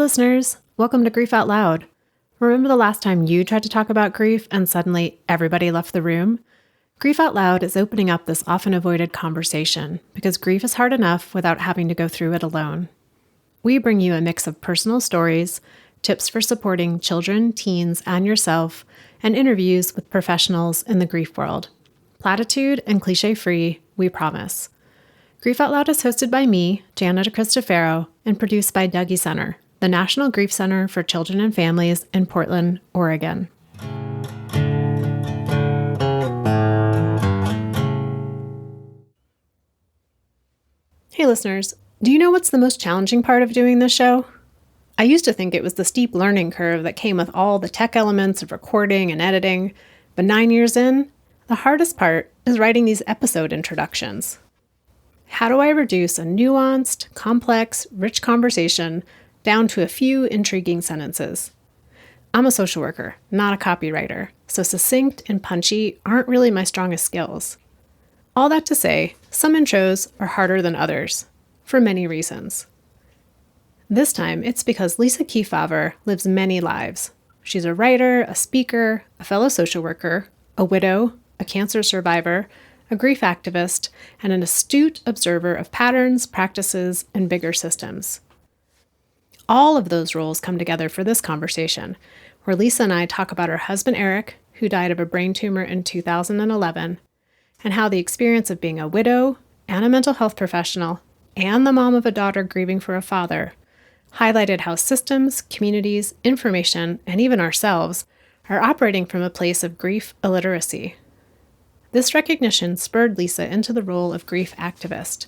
listeners. Welcome to Grief Out Loud. Remember the last time you tried to talk about grief and suddenly everybody left the room? Grief Out Loud is opening up this often avoided conversation because grief is hard enough without having to go through it alone. We bring you a mix of personal stories, tips for supporting children, teens, and yourself, and interviews with professionals in the grief world. Platitude and cliche-free, we promise. Grief Out Loud is hosted by me, Jana Cristofaro, and produced by Dougie Center, the National Grief Center for Children and Families in Portland, Oregon. Hey listeners, do you know what's the most challenging part of doing this show? I used to think it was the steep learning curve that came with all the tech elements of recording and editing, but 9 years in, the hardest part is writing these episode introductions. How do I reduce a nuanced, complex, rich conversation down to a few intriguing sentences? I'm a social worker, not a copywriter, so succinct and punchy aren't really my strongest skills. All that to say, some intros are harder than others, for many reasons. This time, it's because Lisa Keefauver lives many lives. She's a writer, a speaker, a fellow social worker, a widow, a cancer survivor, a grief activist, and an astute observer of patterns, practices, and bigger systems. All of those roles come together for this conversation, where Lisa and I talk about her husband Eric, who died of a brain tumor in 2011, and how the experience of being a widow and a mental health professional and the mom of a daughter grieving for a father highlighted how systems, communities, information, and even ourselves are operating from a place of grief illiteracy. This recognition spurred Lisa into the role of grief activist,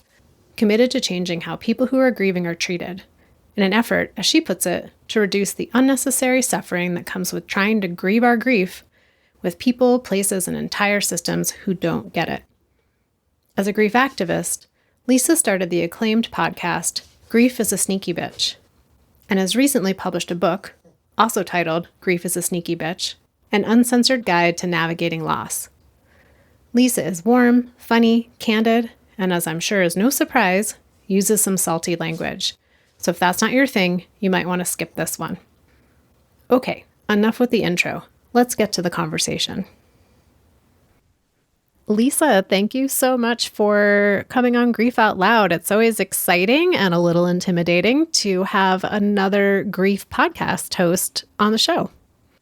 committed to changing how people who are grieving are treated, in an effort, as she puts it, to reduce the unnecessary suffering that comes with trying to grieve our grief with people, places, and entire systems who don't get it. As a grief activist, Lisa started the acclaimed podcast, Grief is a Sneaky Bitch, and has recently published a book, also titled Grief is a Sneaky Bitch, An Uncensored Guide to Navigating Loss. Lisa is warm, funny, candid, and as I'm sure is no surprise, uses some salty language. So if that's not your thing, you might want to skip this one. Okay, enough with the intro. Let's get to the conversation. Lisa, thank you so much for coming on Grief Out Loud. It's always exciting and a little intimidating to have another grief podcast host on the show.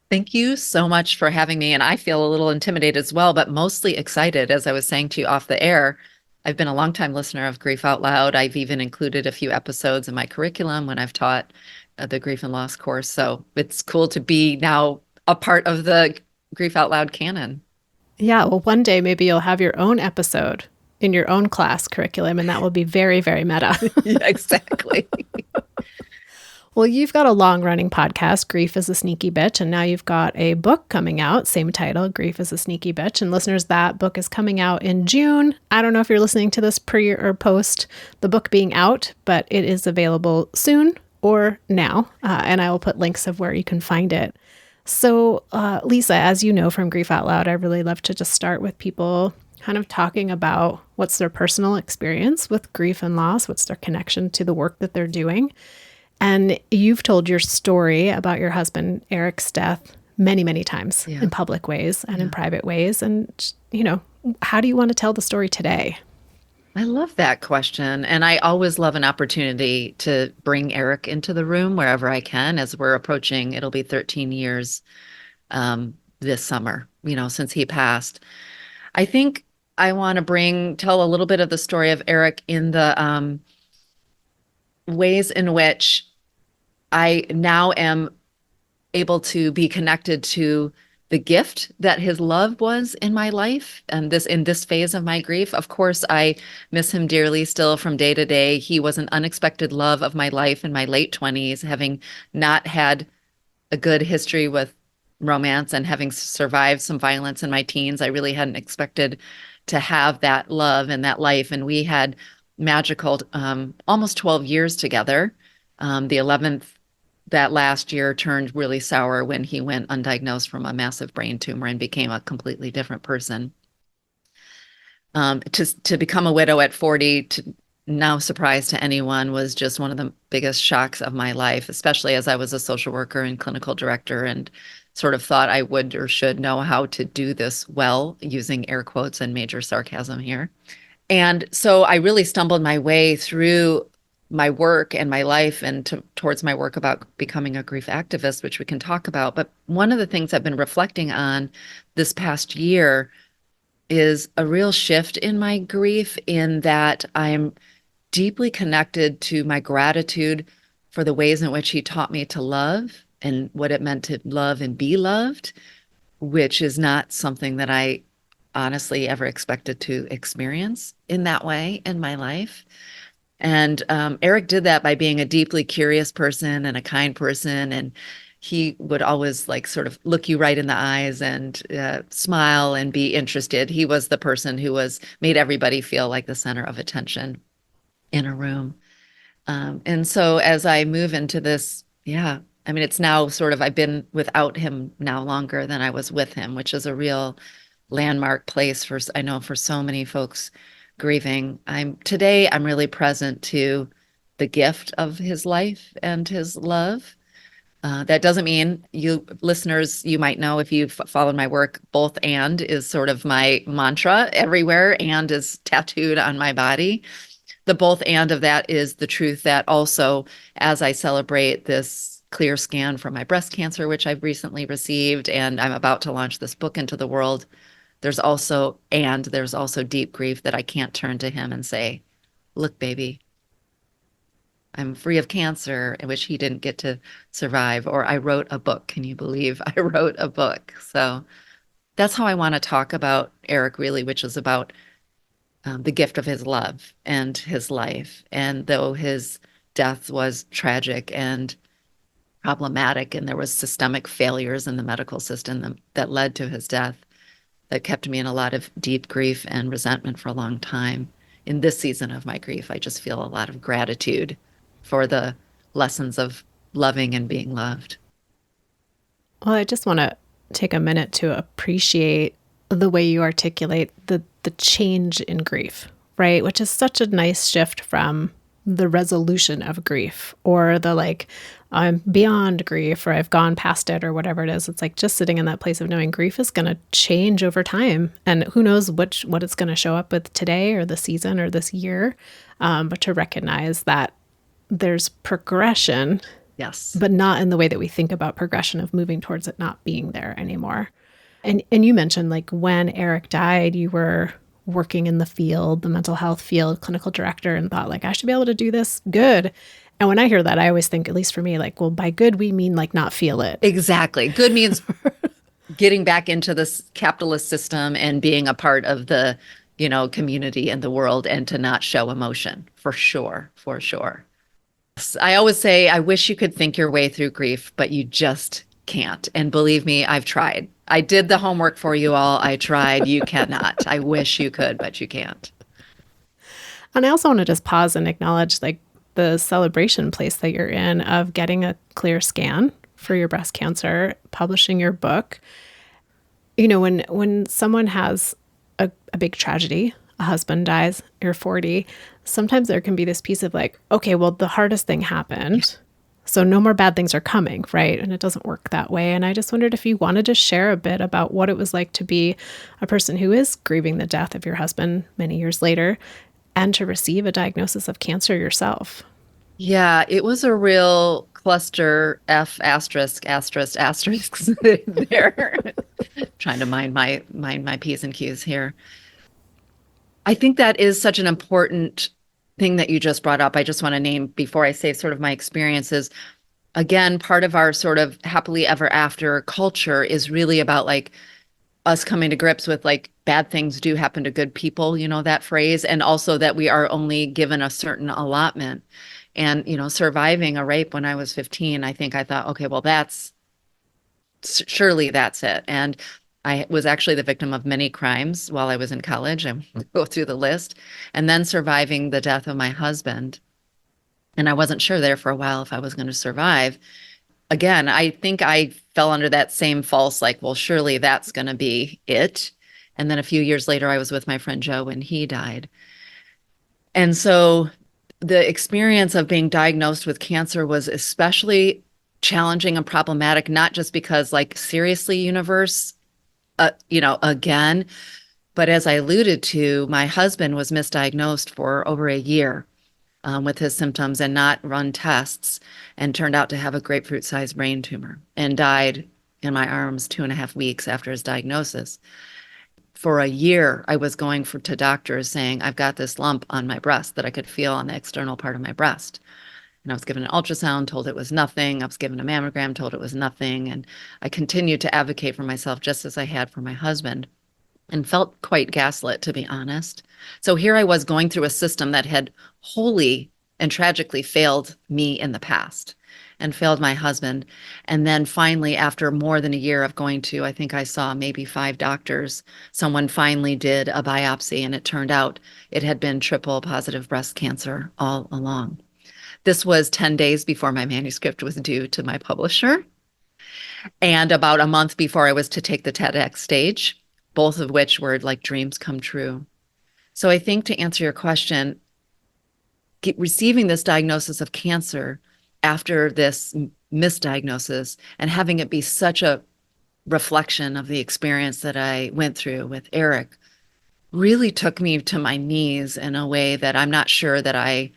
Thank you so much for having me. And I feel a little intimidated as well, but mostly excited. As I was saying to you off the air, I've been a longtime listener of Grief Out Loud. I've even included a few episodes in my curriculum when I've taught the grief and loss course. So it's cool to be now a part of the Grief Out Loud canon. Yeah, well, one day maybe you'll have your own episode in your own class curriculum, and that will be very, very meta. Yeah, exactly. Well, you've got a long-running podcast, Grief is a Sneaky Bitch, and now you've got a book coming out, same title, Grief is a Sneaky Bitch. And listeners, that book is coming out in June. I don't know if you're listening to this pre or post the book being out, but it is available soon or now, and I will put links of where you can find it. So, Lisa, as you know from Grief Out Loud, I really love to just start with people kind of talking about what's their personal experience with grief and loss, what's their connection to the work that they're doing. And you've told your story about your husband, Eric's death, many, many times in public ways and in private ways. And, you know, how do you want to tell the story today? I love that question. And I always love an opportunity to bring Eric into the room wherever I can, as we're approaching, it'll be 13 years this summer, since he passed. I think I want to tell a little bit of the story of Eric in the ways in which I now am able to be connected to the gift that his love was in my life and in this phase of my grief. Of course, I miss him dearly still from day to day. He was an unexpected love of my life in my late 20s, having not had a good history with romance and having survived some violence in my teens. I really hadn't expected to have that love and that life. And we had magical almost 12 years together. The 11th that last year turned really sour when he went undiagnosed from a massive brain tumor and became a completely different person. To become a widow at 40, no surprise to anyone, was just one of the biggest shocks of my life, especially as I was a social worker and clinical director and sort of thought I would or should know how to do this well, using air quotes and major sarcasm here. And so I really stumbled my way through my work and my life and towards my work about becoming a grief activist, which we can talk about. But one of the things I've been reflecting on this past year is a real shift in my grief, in that I'm deeply connected to my gratitude for the ways in which he taught me to love and what it meant to love and be loved, which is not something that I honestly ever expected to experience in that way in my life. And Eric did that by being a deeply curious person and a kind person. And he would always like sort of look you right in the eyes and smile and be interested. He was the person who was made everybody feel like the center of attention in a room. And so as I move into this, yeah, I mean, it's now sort of, I've been without him now longer than I was with him, which is a real landmark place for, I know, for so many folks grieving. I'm really present to the gift of his life and his love. That doesn't mean, you listeners, you might know if you've followed my work, both and is sort of my mantra everywhere, and is tattooed on my body. The both and of that is the truth that also, as I celebrate this clear scan for my breast cancer, which I've recently received, and I'm about to launch this book into the world, there's also deep grief that I can't turn to him and say, look, baby, I'm free of cancer, in which he didn't get to survive. Or I wrote a book. Can you believe I wrote a book? So that's how I want to talk about Eric, really, which is about the gift of his love and his life. And though his death was tragic and problematic, and there was systemic failures in the medical system that led to his death, that kept me in a lot of deep grief and resentment for a long time. In this season of my grief, I just feel a lot of gratitude for the lessons of loving and being loved. Well, I just want to take a minute to appreciate the way you articulate the change in grief, right? Which is such a nice shift from the resolution of grief, or the like, I'm beyond grief, or I've gone past it, or whatever it is. It's like just sitting in that place of knowing grief is going to change over time. And who knows what it's going to show up with today or the season or this year. But to recognize that there's progression, Yes. but not in the way that we think about progression of moving towards it not being there anymore. And you mentioned, like, when Eric died, you were working in the field, the mental health field, clinical director, and thought, like, I should be able to do this good. And when I hear that, I always think, at least for me, like, well, by good, we mean like not feel it. Exactly. Good means getting back into this capitalist system and being a part of the, community and the world, and to not show emotion, for sure, for sure. I always say, I wish you could think your way through grief, but you just can't. And believe me, I've tried. I did the homework for you all. I tried. You cannot. I wish you could, but you can't. And I also want to just pause and acknowledge, like, the celebration place that you're in of getting a clear scan for your breast cancer, publishing your book. When someone has a big tragedy, a husband dies, you're 40, sometimes there can be this piece of like, okay, well, the hardest thing happened, so no more bad things are coming, right? And it doesn't work that way. And I just wondered if you wanted to share a bit about what it was like to be a person who is grieving the death of your husband many years later, and to receive a diagnosis of cancer yourself. Yeah, it was a real cluster F asterisk asterisk asterisks there. Trying to mind my P's and Q's here. I think that is such an important thing that you just brought up. I just want to name, before I say sort of my experiences, again, part of our sort of happily ever after culture is really about like us coming to grips with like bad things do happen to good people, that phrase, and also that we are only given a certain allotment. And, surviving a rape when I was 15, I think I thought, okay, well, surely that's it. And I was actually the victim of many crimes while I was in college. I go through the list, and then surviving the death of my husband. And I wasn't sure there for a while if I was going to survive. Again, I think I fell under that same false, like, well, surely that's going to be it. And then a few years later, I was with my friend Joe when he died. And so the experience of being diagnosed with cancer was especially challenging and problematic, not just because, like, seriously, universe, again, but as I alluded to, my husband was misdiagnosed for over a year with his symptoms and not run tests and turned out to have a grapefruit-sized brain tumor and died in my arms 2.5 weeks after his diagnosis. For a year, I was going to doctors saying, I've got this lump on my breast that I could feel on the external part of my breast. And I was given an ultrasound, told it was nothing. I was given a mammogram, told it was nothing. And I continued to advocate for myself just as I had for my husband and felt quite gaslit, to be honest. So here I was going through a system that had wholly and tragically failed me in the past and failed my husband. And then finally, after more than a year of going to, I think I saw maybe 5 doctors, someone finally did a biopsy, and it turned out it had been triple positive breast cancer all along. This was 10 days before my manuscript was due to my publisher, and about a month before I was to take the TEDx stage, both of which were like dreams come true. So I think, to answer your question, receiving this diagnosis of cancer after this misdiagnosis and having it be such a reflection of the experience that I went through with Eric really took me to my knees in a way that I'm not sure that I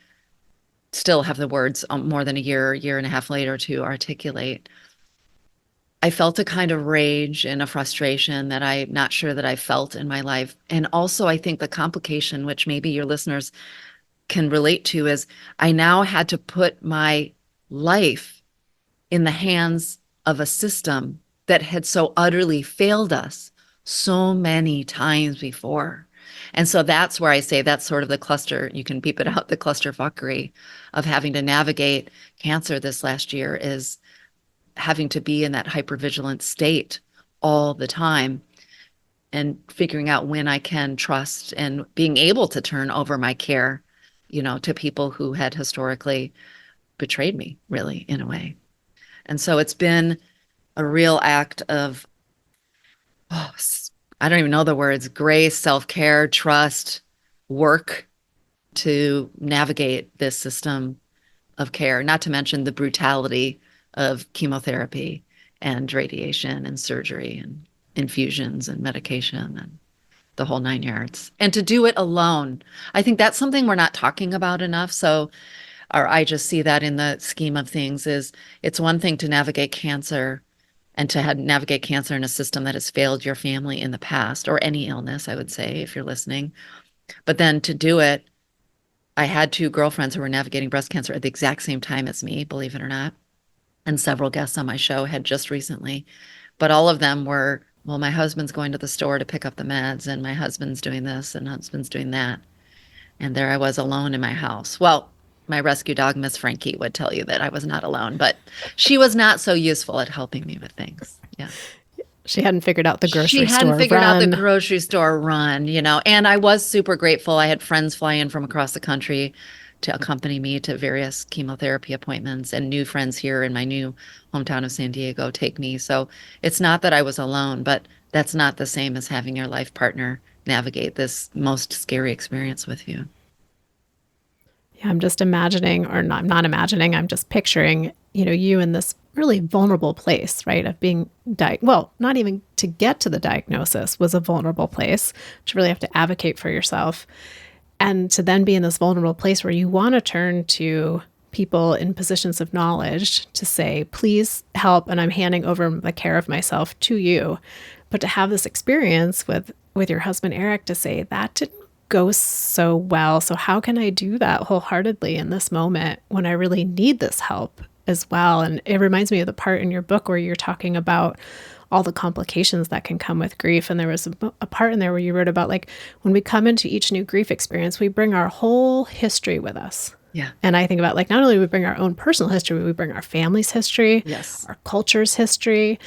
still have the words more than a year and a half later to articulate. I felt a kind of rage and a frustration that I'm not sure that I felt in my life. And also, I think the complication, which maybe your listeners can relate to, is I now had to put my life in the hands of a system that had so utterly failed us so many times before. And so that's where I say that's sort of the cluster, you can beep it out, the clusterfuckery of having to navigate cancer this last year is having to be in that hypervigilant state all the time and figuring out when I can trust and being able to turn over my care, to people who had historically betrayed me, really, in a way. And so it's been a real act of, I don't even know the words, grace, self-care, trust, work to navigate this system of care, not to mention the brutality of chemotherapy and radiation and surgery and infusions and medication and the whole 9 yards. And to do it alone, I think that's something we're not talking about enough. So, or I just see that in the scheme of things, is it's one thing to navigate cancer and to navigate cancer in a system that has failed your family in the past, or any illness, I would say, if you're listening. But then to do it, I had 2 girlfriends who were navigating breast cancer at the exact same time as me, believe it or not. And several guests on my show had just recently. But all of them were, well, my husband's going to the store to pick up the meds, and my husband's doing this, and husband's doing that. And there I was alone in my house. Well, my rescue dog, Miss Frankie, would tell you that I was not alone, but she was not so useful at helping me with things. Yeah. She hadn't figured out the grocery store She hadn't figured out the run. grocery store run, and I was super grateful. I had friends fly in from across the country to accompany me to various chemotherapy appointments, and new friends here in my new hometown of San Diego take me. So it's not that I was alone, but that's not the same as having your life partner navigate this most scary experience with you. Yeah, I'm just imagining, or not, I'm not imagining, I'm just picturing, you in this really vulnerable place, right? Of being, well, not even to get to the diagnosis was a vulnerable place, to really have to advocate for yourself. And to then be in this vulnerable place where you want to turn to people in positions of knowledge to say, please help, and I'm handing over the care of myself to you. But to have this experience with your husband, Eric, to say, that didn't go so well. So how can I do that wholeheartedly in this moment when I really need this help as well? And it reminds me of the part in your book where you're talking about all the complications that can come with grief. And there was a part in there where you wrote about, like, when we come into each new grief experience, we bring our whole history with us. Yeah. And I think about, like, not only do we bring our own personal history, we bring our family's history, Yes, our culture's history.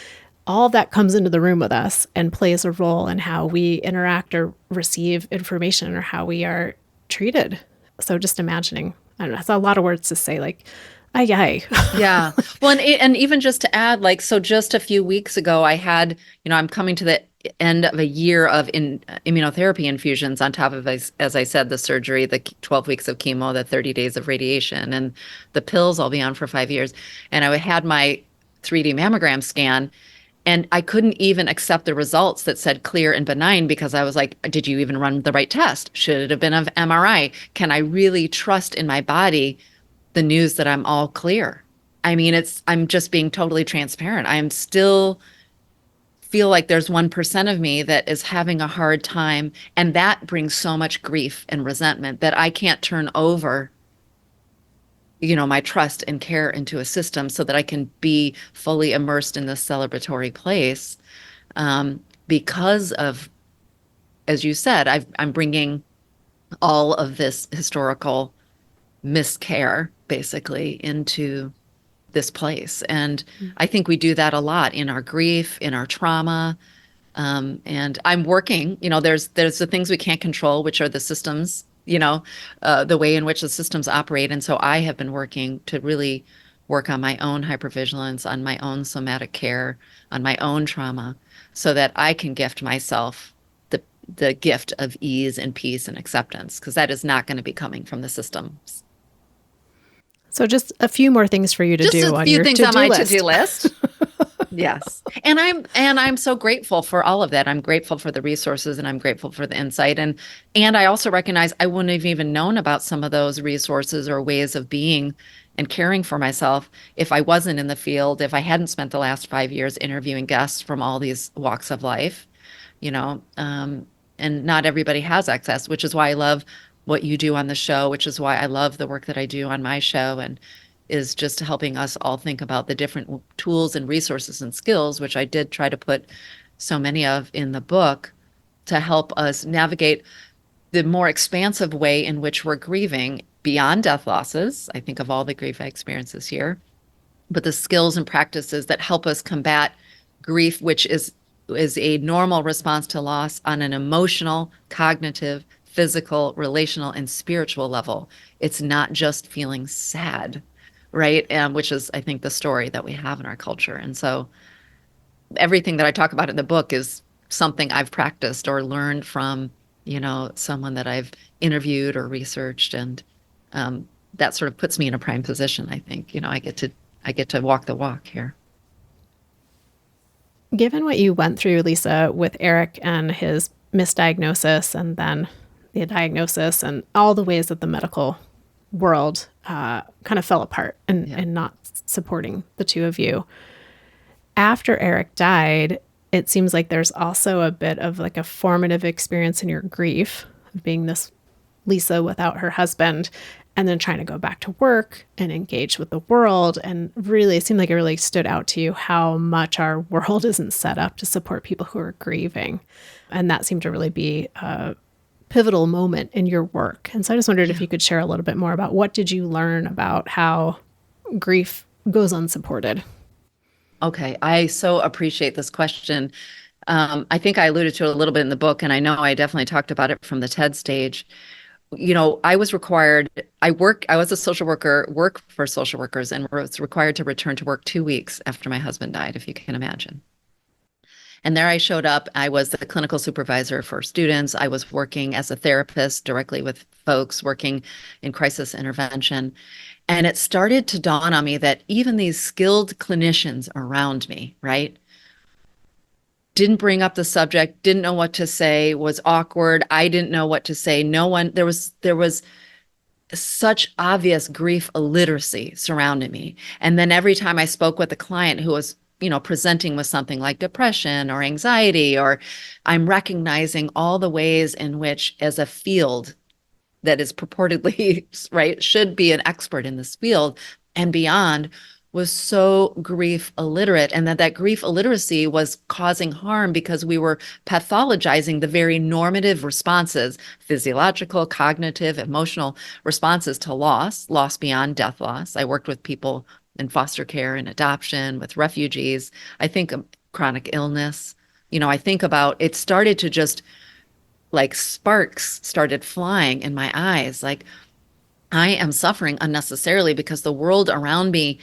All that comes into the room with us and plays a role in how we interact or receive information or how we are treated. So just imagining, I don't know, it's a lot of words to say, like, ay, ay. Yeah. Well, and even just to add, like, so just a few weeks ago, I had, I'm coming to the end of a year of immunotherapy infusions on top of, as I said, the surgery, the 12 weeks of chemo, the 30 days of radiation, and the pills I'll be on for 5 years. And I had my 3D mammogram scan, and I couldn't even accept the results that said clear and benign because I was like, did you even run the right test? Should it have been an MRI? Can I really trust in my body the news that I'm all clear? I mean, I'm just being totally transparent. I'm still feel like there's 1% of me that is having a hard time. And that brings so much grief and resentment that I can't turn over, my trust and care into a system so that I can be fully immersed in this celebratory place. Because of, as you said, I'm bringing all of this historical miscare basically into this place. And I think we do that a lot in our grief, in our trauma. And I'm working, there's the things we can't control, which are the systems, the way in which the systems operate. And so I have been working to really work on my own hypervigilance, on my own somatic care, on my own trauma, so that I can gift myself the gift of ease and peace and acceptance, because that is not going to be coming from the systems. So just a few more things for you to Just do a on few your things on to-do my list. to-do list. Yes. And I'm so grateful for all of that. I'm grateful for the resources, and I'm grateful for the insight. And I also recognize I wouldn't have even known about some of those resources or ways of being and caring for myself if I wasn't in the field, if I hadn't spent the last 5 years interviewing guests from all these walks of life, you know. And not everybody has access, which is why I love what you do on the show, which is why I love the work that I do on my show, and is just helping us all think about the different tools and resources and skills, which I did try to put so many of in the book to help us navigate the more expansive way in which we're grieving beyond death losses. I think of all the grief experiences here, but the skills and practices that help us combat grief, which is a normal response to loss on an emotional, cognitive, physical, relational, and spiritual level. It's not just feeling sad, right? Which is, I think, the story that we have in our culture. And so everything that I talk about in the book is something I've practiced or learned from, someone that I've interviewed or researched. And that sort of puts me in a prime position, I think. I get to walk the walk here. Given what you went through, Lisa, with Eric and his misdiagnosis and then the diagnosis and all the ways that the medical world kind of fell apart and not supporting the two of you. After Eric died, it seems like there's also a bit of like a formative experience in your grief of being this Lisa without her husband and then trying to go back to work and engage with the world. And really, it seemed like it really stood out to you how much our world isn't set up to support people who are grieving. And that seemed to really be a pivotal moment in your work. And so I just wondered if you could share a little bit more about what did you learn about how grief goes unsupported? Okay, I so appreciate this question. I think I alluded to it a little bit in the book, and I know I definitely talked about it from the TED stage. I was required, I was a social worker, work for social workers, and was required to return to work 2 weeks after my husband died, if you can imagine. And there I showed up. I was the clinical supervisor for students. I was working as a therapist directly with folks working in crisis intervention. And it started to dawn on me that even these skilled clinicians around me, right, didn't bring up the subject, didn't know what to say, was awkward. I didn't know what to say. No one, there was such obvious grief illiteracy surrounding me. And then every time I spoke with a client who was, presenting with something like depression or anxiety, or I'm recognizing all the ways in which, as a field that is purportedly, right, should be an expert in this field and beyond, was so grief illiterate, and that grief illiteracy was causing harm because we were pathologizing the very normative responses, physiological, cognitive, emotional responses to loss beyond death loss. I worked with people in foster care and adoption, with refugees. I think of chronic illness. I think about, it started to just, like, sparks started flying in my eyes. Like, I am suffering unnecessarily because the world around me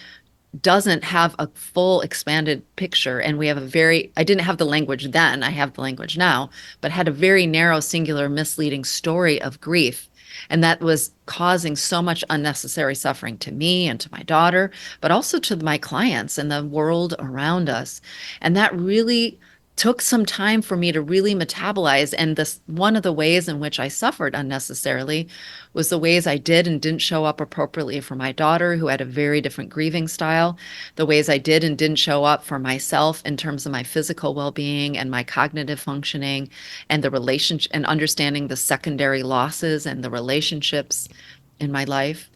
doesn't have a full expanded picture. And we have a very, I didn't have the language then, I have the language now, but had a very narrow, singular, misleading story of grief. And that was causing so much unnecessary suffering to me and to my daughter, but also to my clients and the world around us. And that really took some time for me to really metabolize. And this, one of the ways in which I suffered unnecessarily was the ways I did and didn't show up appropriately for my daughter, who had a very different grieving style, the ways I did and didn't show up for myself in terms of my physical well-being and my cognitive functioning, and the relationship and understanding the secondary losses and the relationships in my life.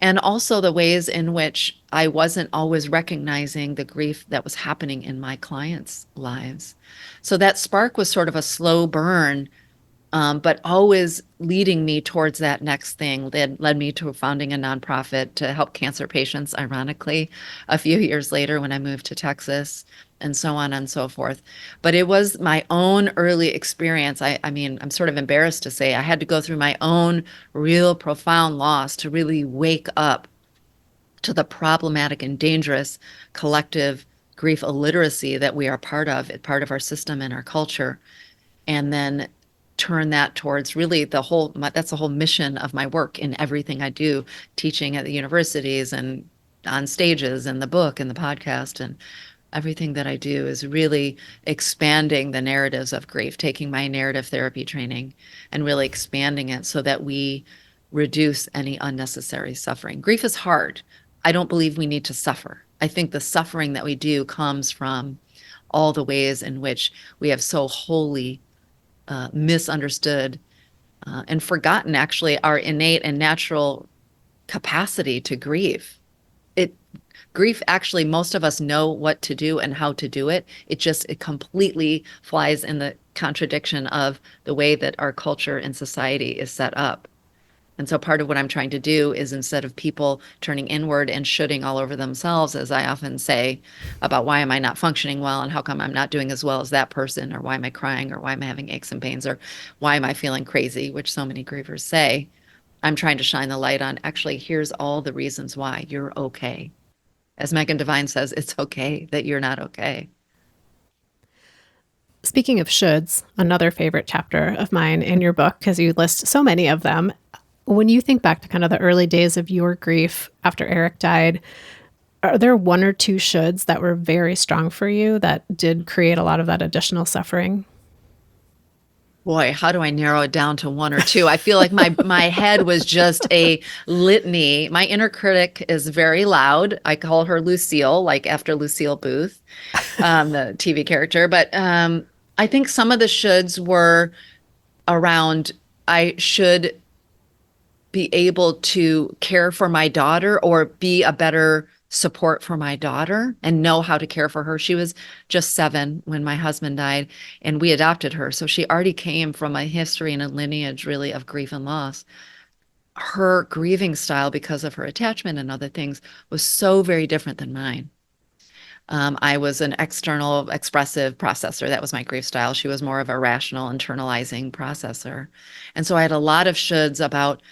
And also the ways in which I wasn't always recognizing the grief that was happening in my clients' lives. So that spark was sort of a slow burn, but always leading me towards that next thing. That led me to founding a nonprofit to help cancer patients, ironically, a few years later when I moved to Texas, and so on and so forth. But it was my own early experience. I mean, I'm sort of embarrassed to say I had to go through my own real profound loss to really wake up to the problematic and dangerous collective grief illiteracy that we are part of our system and our culture, and then turn that towards really the whole, that's the whole mission of my work in everything I do, teaching at the universities and on stages and the book and the podcast, and everything that I do is really expanding the narratives of grief, taking my narrative therapy training and really expanding it so that we reduce any unnecessary suffering. Grief is hard. I don't believe we need to suffer. I think the suffering that we do comes from all the ways in which we have so wholly misunderstood and forgotten actually our innate and natural capacity to grieve. It Grief, actually, most of us know what to do and how to do it. It completely flies in the contradiction of the way that our culture and society is set up. And so part of what I'm trying to do is, instead of people turning inward and shooting all over themselves, as I often say, about why am I not functioning well and how come I'm not doing as well as that person, or why am I crying, or why am I having aches and pains, or why am I feeling crazy, which so many grievers say, I'm trying to shine the light on, actually, here's all the reasons why you're okay. As Megan Devine says, it's okay that you're not okay. Speaking of shoulds, another favorite chapter of mine in your book, because you list so many of them. When you think back to kind of the early days of your grief after Eric died, are there one or two shoulds that were very strong for you that did create a lot of that additional suffering? Boy, how do I narrow it down to one or two? I feel like my head was just a litany. My inner critic is very loud. I call her Lucille, like after Lucille Booth, the TV character. But I think some of the shoulds were around, I should be able to care for my daughter or be a better support for my daughter and know how to care for her. She was just 7 when my husband died, and we adopted her. So she already came from a history and a lineage really of grief and loss. Her grieving style, because of her attachment and other things, was so very different than mine. I was an external expressive processor. That was my grief style. She was more of a rational internalizing processor. And so I had a lot of shoulds about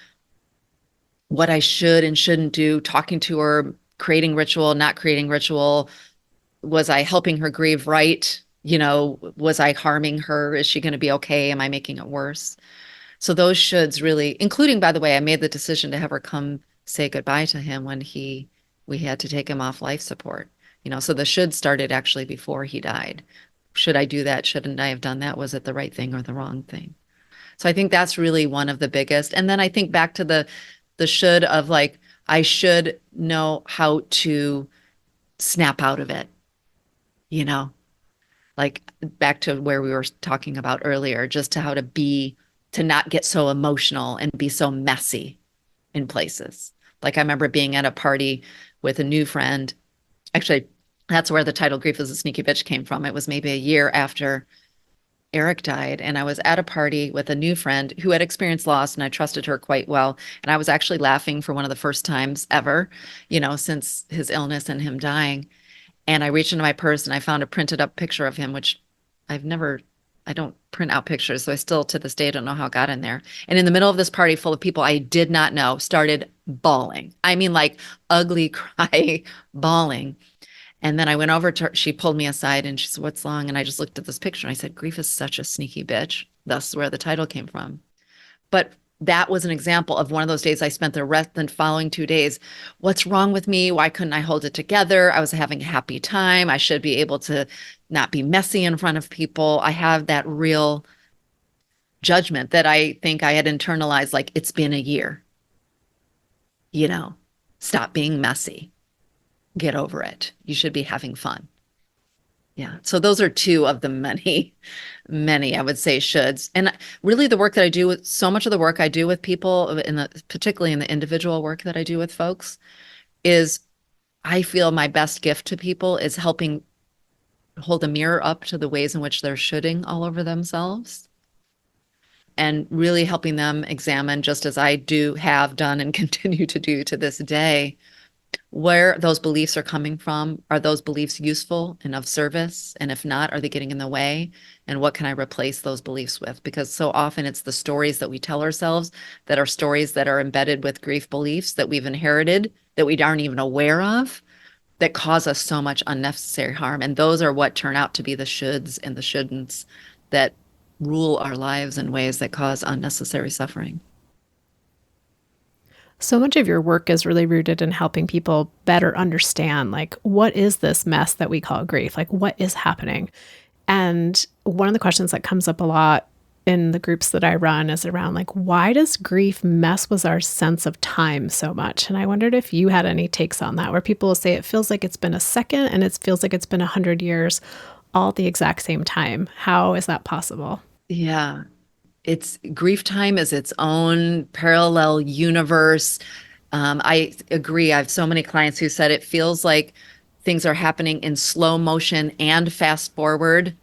what I should and shouldn't do, talking to her, creating ritual, not creating ritual. Was I helping her grieve right? You know, was I harming her? Is she going to be okay? Am I making it worse? So those shoulds really, including, by the way, I made the decision to have her come say goodbye to him when we had to take him off life support. You know, so the should started actually before he died. Should I do that? Shouldn't I have done that? Was it the right thing or the wrong thing? So I think that's really one of the biggest. And then I think back to the should of like, I should know how to snap out of it, you know, like back to where we were talking about earlier, just to how to be, to not get so emotional and be so messy in places. Like I remember being at a party with a new friend. Actually, that's where the title Grief is a Sneaky Bitch came from. It was maybe a year after Eric died, and I was at a party with a new friend who had experienced loss, and I trusted her quite well. And I was actually laughing for one of the first times ever, you know, since his illness and him dying. And I reached into my purse and I found a printed up picture of him, which I've never, I don't print out pictures, so I still to this day don't know how it got in there. And in the middle of this party full of people I did not know, started bawling. I mean, like ugly cry, bawling. And then I went over to her, she pulled me aside and she said, "What's wrong?" And I just looked at this picture and I said, "Grief is such a sneaky bitch." That's where the title came from. But that was an example of one of those days I spent the rest the following 2 days. What's wrong with me? Why couldn't I hold it together? I was having a happy time. I should be able to not be messy in front of people. I have that real judgment that I think I had internalized, like, it's been a year, you know, stop being messy, get over it. You should be having fun. Yeah. So those are two of the many, many, I would say, shoulds. And really the work that I do with so much of the work I do with people particularly in the individual work that I do with folks is I feel my best gift to people is helping hold a mirror up to the ways in which they're shoulding all over themselves and really helping them examine, just as I do, have done, and continue to do to this day, where those beliefs are coming from. Are those beliefs useful and of service? And if not, are they getting in the way? And what can I replace those beliefs with? Because so often it's the stories that we tell ourselves that are stories that are embedded with grief beliefs that we've inherited that we aren't even aware of that cause us so much unnecessary harm. And those are what turn out to be the shoulds and the shouldn'ts that rule our lives in ways that cause unnecessary suffering. So much of your work is really rooted in helping people better understand, like, what is this mess that we call grief? Like, what is happening? And one of the questions that comes up a lot in the groups that I run is around, like, why does grief mess with our sense of time so much? And I wondered if you had any takes on that, where people will say it feels like it's been a second and it feels like it's been 100 years all at the exact same time. How is that possible? Yeah. It's grief time is its own parallel universe. I agree. I have so many clients who said it feels like things are happening in slow motion and fast forward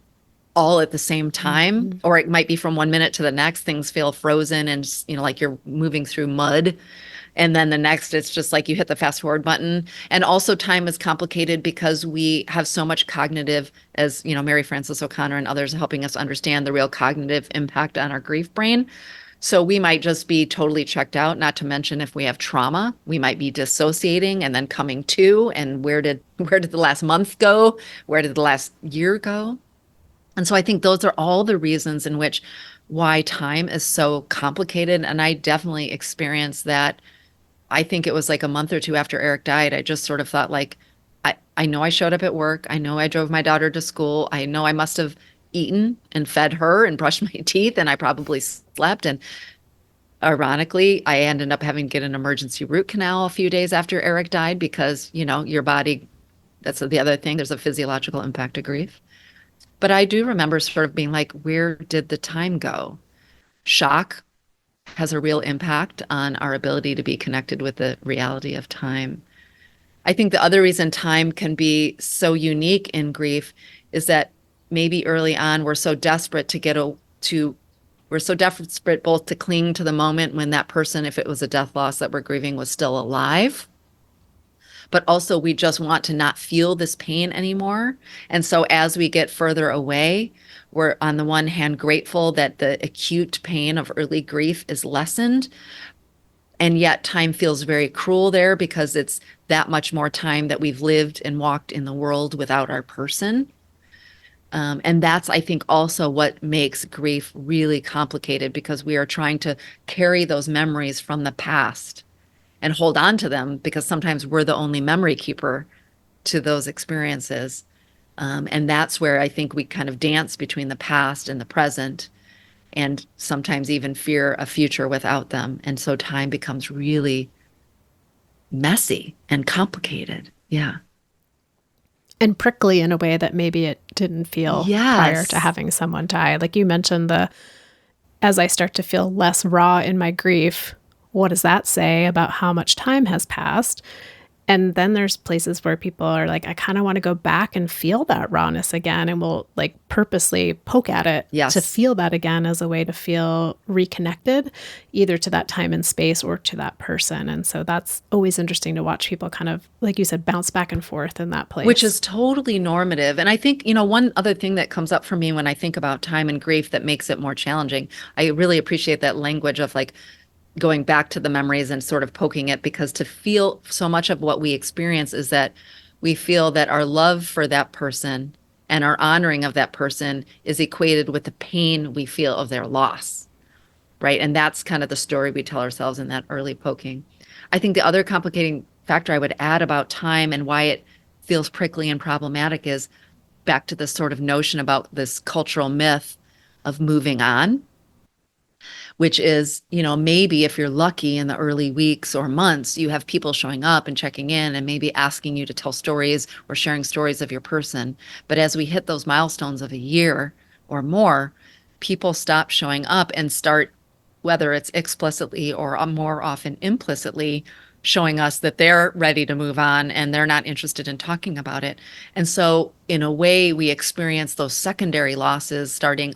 all at the same time, Mm-hmm. or it might be from 1 minute to the next. Things feel frozen and, like you're moving through mud. And then the next, it's just like you hit the fast forward button. And also, time is complicated because we have so much cognitive, as Mary Frances O'Connor and others are helping us understand the real cognitive impact on our grief brain. So we might just be totally checked out, not to mention if we have trauma, we might be dissociating and then coming to, and where did the last month go? Where did the last year go? And so I think those are all the reasons in which why time is so complicated. And I definitely experienced that. I think it was like a month or two after Eric died. I just sort of thought, like, I know I showed up at work. I know I drove my daughter to school. I know I must have eaten and fed her and brushed my teeth, and I probably slept. And ironically, I ended up having to get an emergency root canal a few days after Eric died because, your body, that's the other thing. There's a physiological impact of grief. But I do remember sort of being like, where did the time go? Shock has a real impact on our ability to be connected with the reality of time. I think the other reason time can be so unique in grief is that maybe early on we're so desperate we're so desperate both to cling to the moment when that person, if it was a death loss that we're grieving, was still alive, but also we just want to not feel this pain anymore. And so as we get further away, we're on the one hand grateful that the acute pain of early grief is lessened. And yet time feels very cruel there because it's that much more time that we've lived and walked in the world without our person. And that's, I think, also what makes grief really complicated, because we are trying to carry those memories from the past and hold on to them because sometimes we're the only memory keeper to those experiences. And that's where I think we kind of dance between the past and the present, and sometimes even fear a future without them. And so time becomes really messy and complicated. Yeah. And prickly in a way that maybe it didn't feel prior to Yes. having someone die. Like you mentioned, as I start to feel less raw in my grief, what does that say about how much time has passed? And then there's places where people are like, I kind of want to go back and feel that rawness again. And we'll like purposely poke at it to Yes. feel that again as a way to feel reconnected, either to that time and space or to that person. And so that's always interesting to watch people kind of, like you said, bounce back and forth in that Which place. is totally normative. And I think, one other thing that comes up for me when I think about time and grief that makes it more challenging, I really appreciate that language of like going back to the memories and sort of poking it, because to feel so much of what we experience is that we feel that our love for that person and our honoring of that person is equated with the pain we feel of their loss, right? And that's kind of the story we tell ourselves in that early poking. I think the other complicating factor I would add about time and why it feels prickly and problematic is back to this sort of notion about this cultural myth of moving on, which is, maybe if you're lucky in the early weeks or months, you have people showing up and checking in and maybe asking you to tell stories or sharing stories of your person. But as we hit those milestones of a year or more, people stop showing up and start, whether it's explicitly or more often implicitly, showing us that they're ready to move on and they're not interested in talking about it. And so, in a way, we experience those secondary losses starting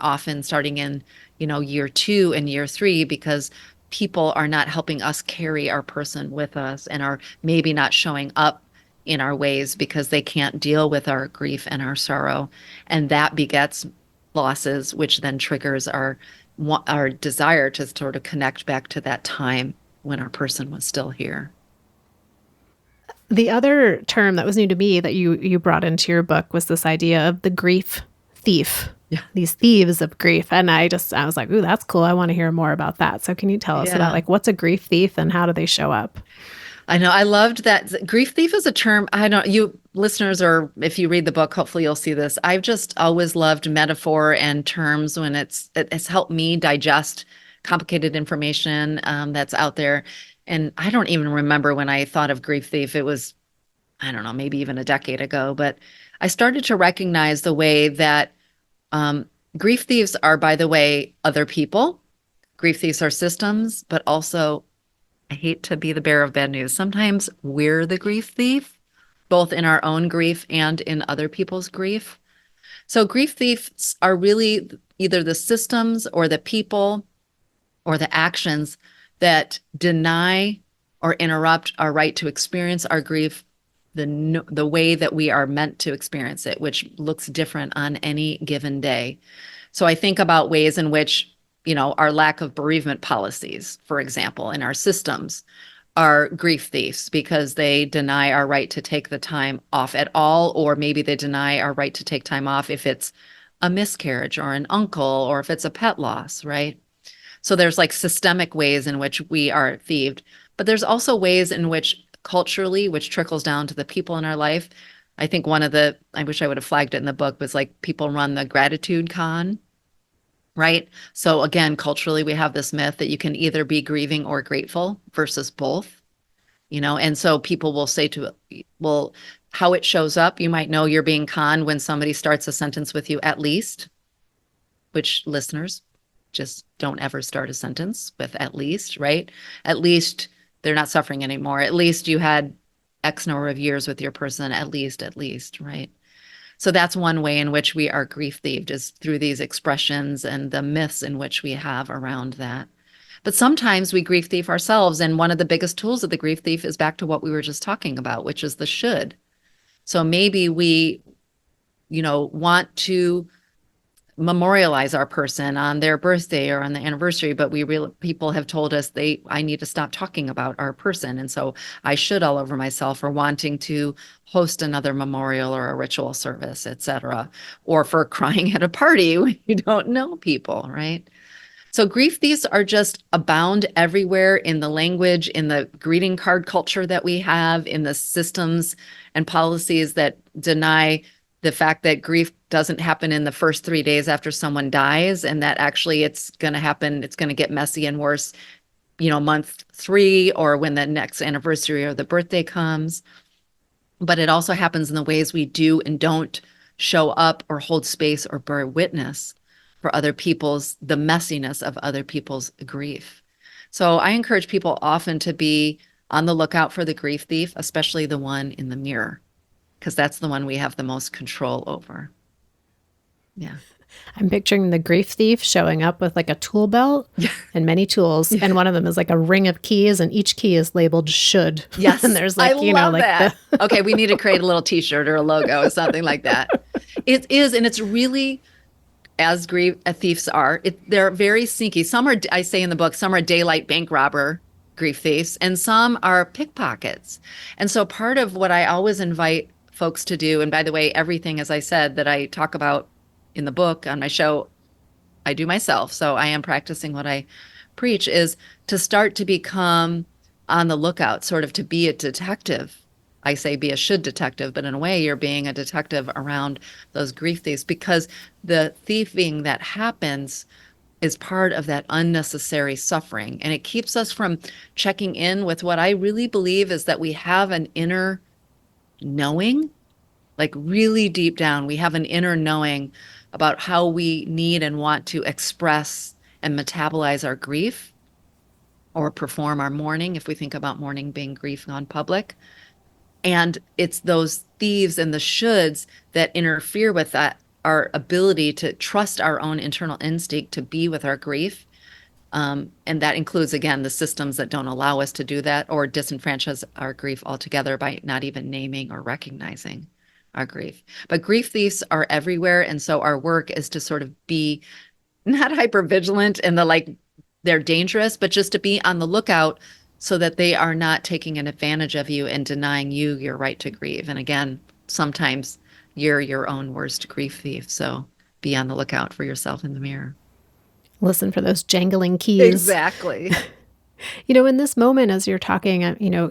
in, year 2 and year 3, because people are not helping us carry our person with us and are maybe not showing up in our ways because they can't deal with our grief and our sorrow. And that begets losses, which then triggers our desire to sort of connect back to that time when our person was still here. The other term that was new to me that you brought into your book was this idea of the grief thief. Yeah. These thieves of grief. And I was like, ooh, that's cool. I want to hear more about that. So can you tell us about Yeah. like what's a grief thief and how do they show up? I know. I loved that. Grief thief is a term. I don't, you listeners, or if you read the book, hopefully you'll see this. I've just always loved metaphor and terms when it's helped me digest complicated information that's out there. And I don't even remember when I thought of grief thief. It was, I don't know, maybe even a decade ago, but I started to recognize the way that grief thieves are, by the way, other people. Grief thieves are systems, but also, I hate to be the bearer of bad news. Sometimes we're the grief thief, both in our own grief and in other people's grief. So, grief thieves are really either the systems or the people or the actions that deny or interrupt our right to experience our grief the way that we are meant to experience it, which looks different on any given day. So I think about ways in which, our lack of bereavement policies, for example, in our systems are grief thieves because they deny our right to take the time off at all, or maybe they deny our right to take time off if it's a miscarriage or an uncle or if it's a pet loss, right? So there's like systemic ways in which we are thieved, but there's also ways in which culturally, which trickles down to the people in our life. I think I wish I would have flagged it in the book, was like people run the gratitude con, right? So again, culturally, we have this myth that you can either be grieving or grateful versus both, and so people will say well, how it shows up, you might know you're being conned when somebody starts a sentence with you, at least, which listeners, just don't ever start a sentence with at least, right? At least they're not suffering anymore. At least you had X number of years with your person, at least, right? So that's one way in which we are grief thieved, is through these expressions and the myths in which we have around that. But sometimes we grief thief ourselves. And one of the biggest tools of the grief thief is back to what we were just talking about, which is the should. So maybe we, want to memorialize our person on their birthday or on the anniversary, but people have told us I need to stop talking about our person. And so I should all over myself for wanting to host another memorial or a ritual service, etc., or for crying at a party when you don't know people, right? So grief thieves are just abound everywhere in the language, in the greeting card culture that we have, in the systems and policies that deny the fact that grief doesn't happen in the first 3 days after someone dies, and that actually it's going to get messy and worse, month 3 or when the next anniversary or the birthday comes. But it also happens in the ways we do and don't show up or hold space or bear witness for the messiness of other people's grief. So I encourage people often to be on the lookout for the grief thief, especially the one in the mirror, because that's the one we have the most control over. Yeah. I'm picturing the grief thief showing up with like a tool belt and many tools. Yeah. And one of them is like a ring of keys, and each key is labeled should. And Yes, there's I like, love like the. that. Okay, we need to create a little t-shirt or a logo or something like that. It is, and it's really as grief thieves are. They're very sneaky. Some are, I say in the book, some are daylight bank robber grief thieves, and some are pickpockets. And so part of what I always invite folks to do, and by the way, everything, as I said, that I talk about in the book on my show, I do myself. So I am practicing what I preach, is to start to become on the lookout, sort of to be a detective. I say be a should detective, but in a way you're being a detective around those grief thieves, because the thieving that happens is part of that unnecessary suffering. And it keeps us from checking in with what I really believe is that we have an inner knowing, like really deep down, we have an inner knowing about how we need and want to express and metabolize our grief or perform our mourning, if we think about mourning being grief gone public. And it's those thieves and the shoulds that interfere with that, our ability to trust our own internal instinct to be with our grief. And that includes, again, the systems that don't allow us to do that or disenfranchise our grief altogether by not even naming or recognizing our grief. But grief thieves are everywhere. And so our work is to sort of be not hyper vigilant in the like they're dangerous, but just to be on the lookout so that they are not taking an advantage of you and denying you your right to grieve. And again, sometimes you're your own worst grief thief. So be on the lookout for yourself in the mirror. Listen for those jangling keys. Exactly. In this moment, as you're talking,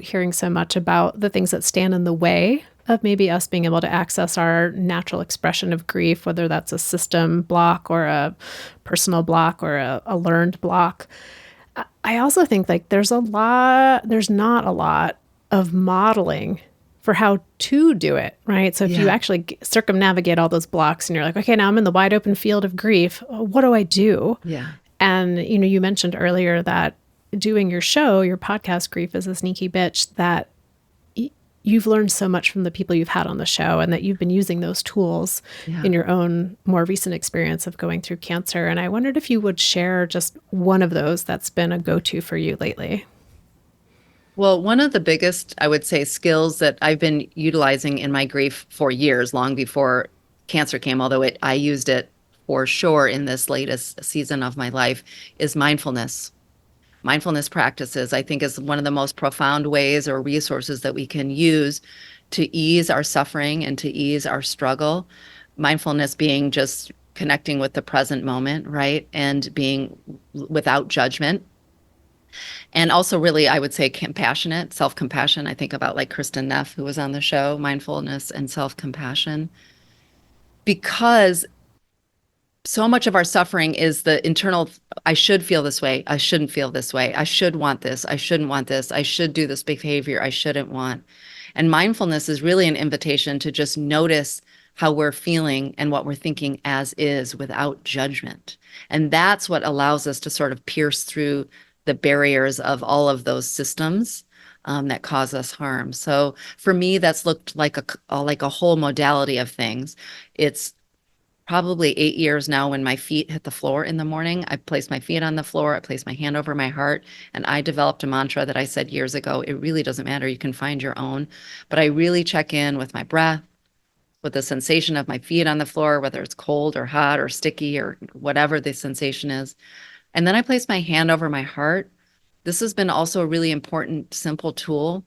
hearing so much about the things that stand in the way of maybe us being able to access our natural expression of grief, whether that's a system block or a personal block or a learned block. I also think like there's not a lot of modeling for how to do it, right? So if you Yeah. actually circumnavigate all those blocks and you're like, okay, now I'm in the wide open field of grief, what do I do? Yeah. And, you mentioned earlier that doing your show, your podcast, Grief is a Sneaky Bitch, that you've learned so much from the people you've had on the show and that you've been using those tools Yeah. in your own more recent experience of going through cancer. And I wondered if you would share just one of those that's been a go-to for you lately. Well, one of the biggest, I would say, skills that I've been utilizing in my grief for years, long before cancer came, although I used it for sure in this latest season of my life, is mindfulness. Mindfulness practices, I think, is one of the most profound ways or resources that we can use to ease our suffering and to ease our struggle. Mindfulness being just connecting with the present moment, right? And being without judgment. And also, really, I would say compassionate, self compassion. I think about like Kristen Neff, who was on the show, mindfulness and self compassion, because so much of our suffering is the internal, I should feel this way. I shouldn't feel this way. I should want this. I shouldn't want this. I should do this behavior I shouldn't want. And mindfulness is really an invitation to just notice how we're feeling and what we're thinking as is without judgment. And that's what allows us to sort of pierce through the barriers of all of those systems that cause us harm. So for me, that's looked like a whole modality of things. It's probably 8 years now when my feet hit the floor in the morning. I place my feet on the floor, I place my hand over my heart, and I developed a mantra that I said years ago. It really doesn't matter. You can find your own. But I really check in with my breath, with the sensation of my feet on the floor, whether it's cold or hot or sticky or whatever the sensation is. And then I place my hand over my heart. This has been also a really important, simple tool.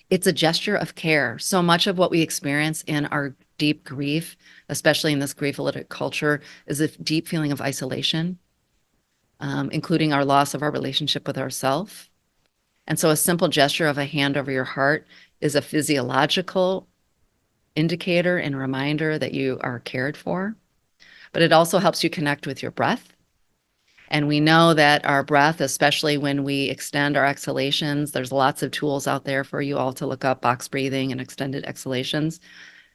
It's a gesture of care. So much of what we experience in our deep grief, especially in this grief-illiterate culture, is a deep feeling of isolation, including our loss of our relationship with ourselves. And so a simple gesture of a hand over your heart is a physiological indicator and reminder that you are cared for. But it also helps you connect with your breath. And we know that our breath, especially when we extend our exhalations, there's lots of tools out there for you all to look up, box breathing and extended exhalations,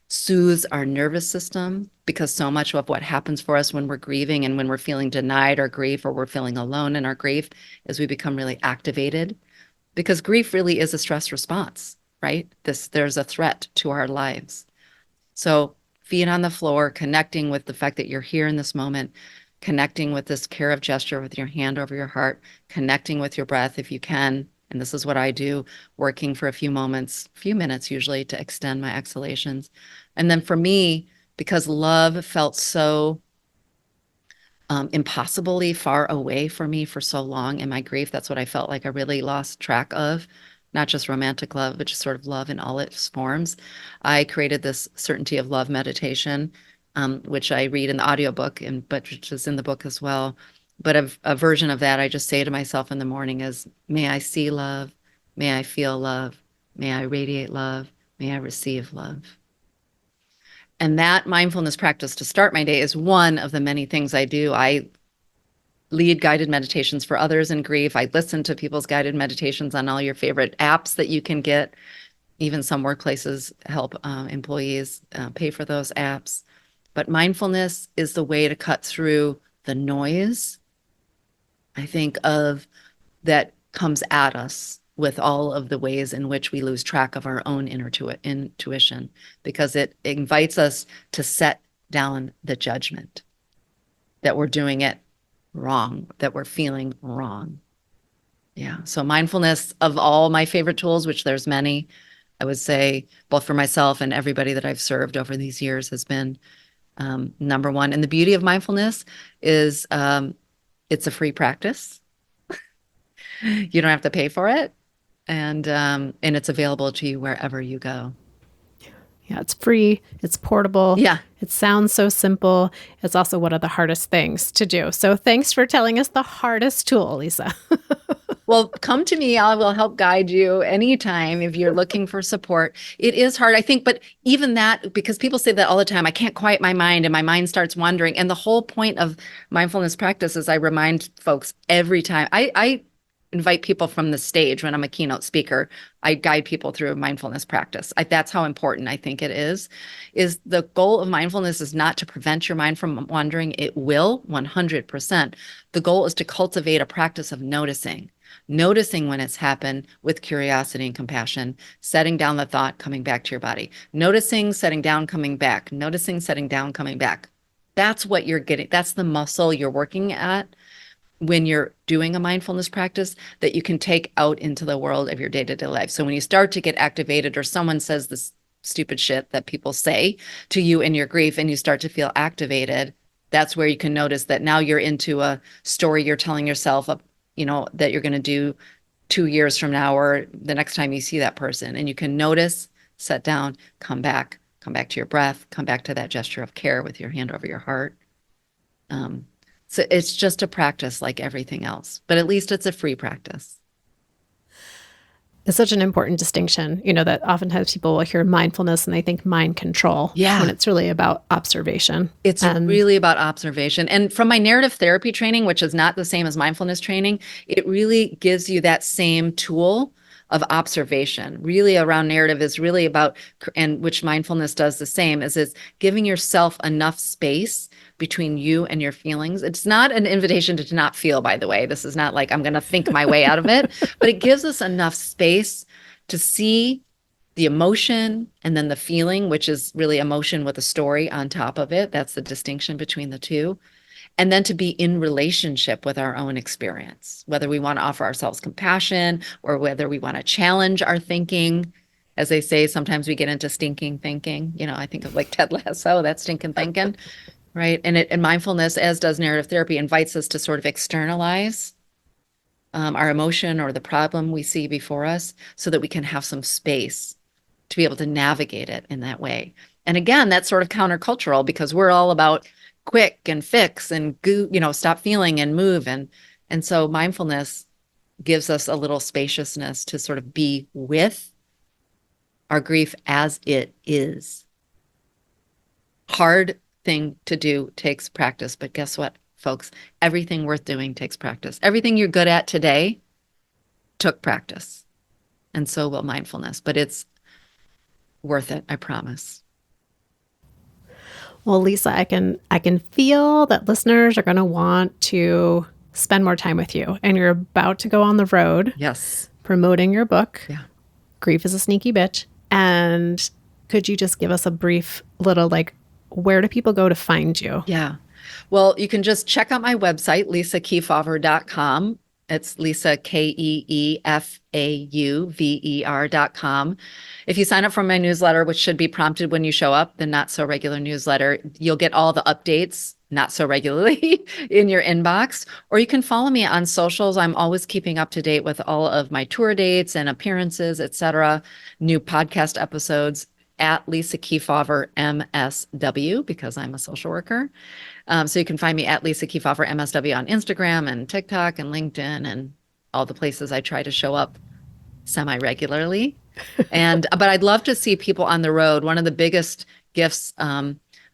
soothes our nervous system, because so much of what happens for us when we're grieving and when we're feeling denied our grief or we're feeling alone in our grief is we become really activated because grief really is a stress response, right? There's a threat to our lives. So feet on the floor, connecting with the fact that you're here in this moment, connecting with this care of gesture with your hand over your heart, connecting with your breath if you can. And this is what I do, working for a few minutes usually to extend my exhalations. And then for me, because love felt so impossibly far away for me for so long in my grief, that's what I felt like I really lost track of, not just romantic love, but just sort of love in all its forms. I created this certainty of love meditation, which I read in the audiobook and but which is in the book as well. But a version of that I just say to myself in the morning is, may I see love, may I feel love, may I radiate love, may I receive love. And that mindfulness practice to start my day is one of the many things I do. I lead guided meditations for others in grief. I listen to people's guided meditations on all your favorite apps that you can get. Even some workplaces help employees pay for those apps. But mindfulness is the way to cut through the noise, I think, of that comes at us with all of the ways in which we lose track of our own intuition, because it invites us to set down the judgment that we're doing it wrong, that we're feeling wrong. Yeah. So mindfulness, of all my favorite tools, which there's many, I would say both for myself and everybody that I've served over these years, has been number one. And the beauty of mindfulness is it's a free practice. You don't have to pay for it. And it's available to you wherever you go. Yeah, it's free, it's portable, Yeah. it sounds so simple. It's also one of the hardest things to do. So thanks for telling us the hardest tool, Lisa. Well, come to me. I will help guide you anytime if you're looking for support. It is hard, I think, but even that, because people say that all the time, I can't quiet my mind and my mind starts wandering. And the whole point of mindfulness practice is I remind folks every time. I invite people from the stage when I'm a keynote speaker. I guide people through a mindfulness practice. That's how important I think it is the goal of mindfulness is not to prevent your mind from wandering. It will 100%. The goal is to cultivate a practice of noticing when it's happened with curiosity and compassion, setting down the thought, coming back to your body, noticing, setting down, coming back, noticing, setting down, coming back. That's what you're getting. That's the muscle you're working at when you're doing a mindfulness practice that you can take out into the world of your day-to-day life. So when you start to get activated or someone says this stupid shit that people say to you in your grief and you start to feel activated, that's where you can notice that now you're into a story you're telling yourself of, that you're going to do 2 years from now or the next time you see that person. And you can notice, set down, come back to your breath, come back to that gesture of care with your hand over your heart. So it's just a practice like everything else, but at least it's a free practice. It's such an important distinction, that oftentimes people will hear mindfulness and they think mind control Yeah. when it's really about observation. It's really about observation. And from my narrative therapy training, which is not the same as mindfulness training, it really gives you that same tool of observation. Really around narrative is really about, and which mindfulness does the same, is it's giving yourself enough space between you and your feelings. It's not an invitation to not feel, by the way. This is not like I'm going to think my way out of it, but it gives us enough space to see the emotion and then the feeling, which is really emotion with a story on top of it. That's the distinction between the two. And then to be in relationship with our own experience, whether we want to offer ourselves compassion or whether we want to challenge our thinking. As they say, sometimes we get into stinking thinking. I think of like Ted Lasso, that stinking thinking, right? And mindfulness, as does narrative therapy, invites us to sort of externalize our emotion or the problem we see before us so that we can have some space to be able to navigate it in that way. And again, that's sort of countercultural because we're all about quick and fix and stop feeling and move. And so mindfulness gives us a little spaciousness to sort of be with our grief as it is. Hard thing to do, takes practice. But guess what, folks? Everything worth doing takes practice. Everything you're good at today took practice. And so will mindfulness. But it's worth it, I promise. Well, Lisa, I can feel that listeners are going to want to spend more time with you, and you're about to go on the road. Yes. promoting your book, Yeah. Grief is a Sneaky Bitch. And could you just give us a brief little, like, where do people go to find you? Yeah. Well, you can just check out my website, lisakeefauver.com. It's Lisa, Keefauver.com. If you sign up for my newsletter, which should be prompted when you show up, the Not So Regular newsletter, you'll get all the updates not so regularly in your inbox. Or you can follow me on socials. I'm always keeping up to date with all of my tour dates and appearances, etc., new podcast episodes at Lisa Keefauver MSW, because I'm a social worker. So you can find me at Lisa Keefauver MSW on Instagram and TikTok and LinkedIn and all the places I try to show up semi-regularly. But I'd love to see people on the road. One of the biggest gifts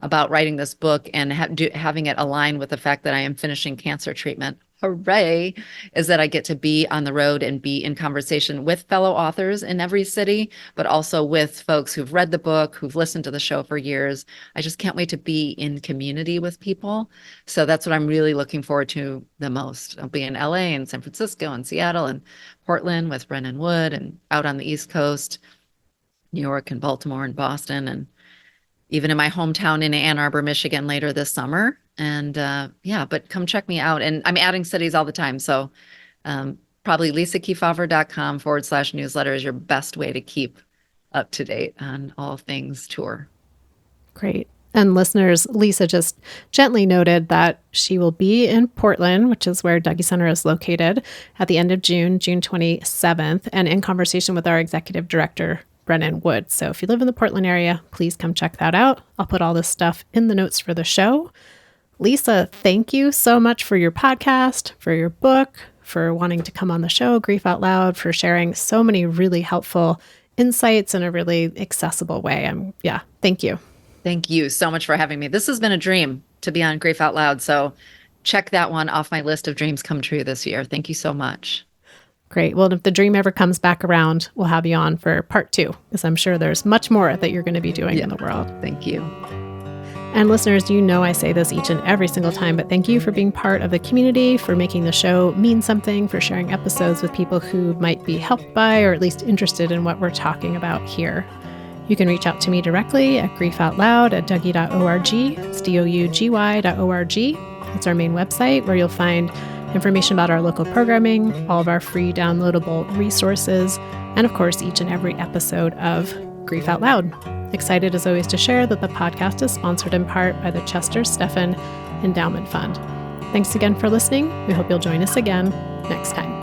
about writing this book and having it align with the fact that I am finishing cancer treatment, hooray, is that I get to be on the road and be in conversation with fellow authors in every city, but also with folks who've read the book, who've listened to the show for years. I just can't wait to be in community with people. So that's what I'm really looking forward to the most. I'll be in LA and San Francisco and Seattle and Portland with Brennan Wood, and out on the East Coast, New York and Baltimore and Boston, and even in my hometown in Ann Arbor, Michigan later this summer. And but come check me out. And I'm adding cities all the time. So probably lisakeefauver.com/newsletter is your best way to keep up to date on all things tour. Great. And listeners, Lisa just gently noted that she will be in Portland, which is where Dougy Center is located, at the end of June, June 27th, and in conversation with our executive director, Brennan Wood. So if you live in the Portland area, please come check that out. I'll put all this stuff in the notes for the show. Lisa, thank you so much for your podcast, for your book, for wanting to come on the show, Grief Out Loud, for sharing so many really helpful insights in a really accessible way. Thank you. Thank you so much for having me. This has been a dream to be on Grief Out Loud. So check that one off my list of dreams come true this year. Thank you so much. Great. Well, if the dream ever comes back around, we'll have you on for part 2, because I'm sure there's much more that you're going to be doing in the world. Thank you. And listeners, you know I say this each and every single time, but thank you for being part of the community, for making the show mean something, for sharing episodes with people who might be helped by or at least interested in what we're talking about here. You can reach out to me directly at griefoutloud@dougy.org. It's dougy.org. That's our main website, where you'll find information about our local programming, all of our free downloadable resources, and of course, each and every episode of Grief Out Loud. Excited as always to share that the podcast is sponsored in part by the Chester Stephan Endowment Fund. Thanks again for listening. We hope you'll join us again next time.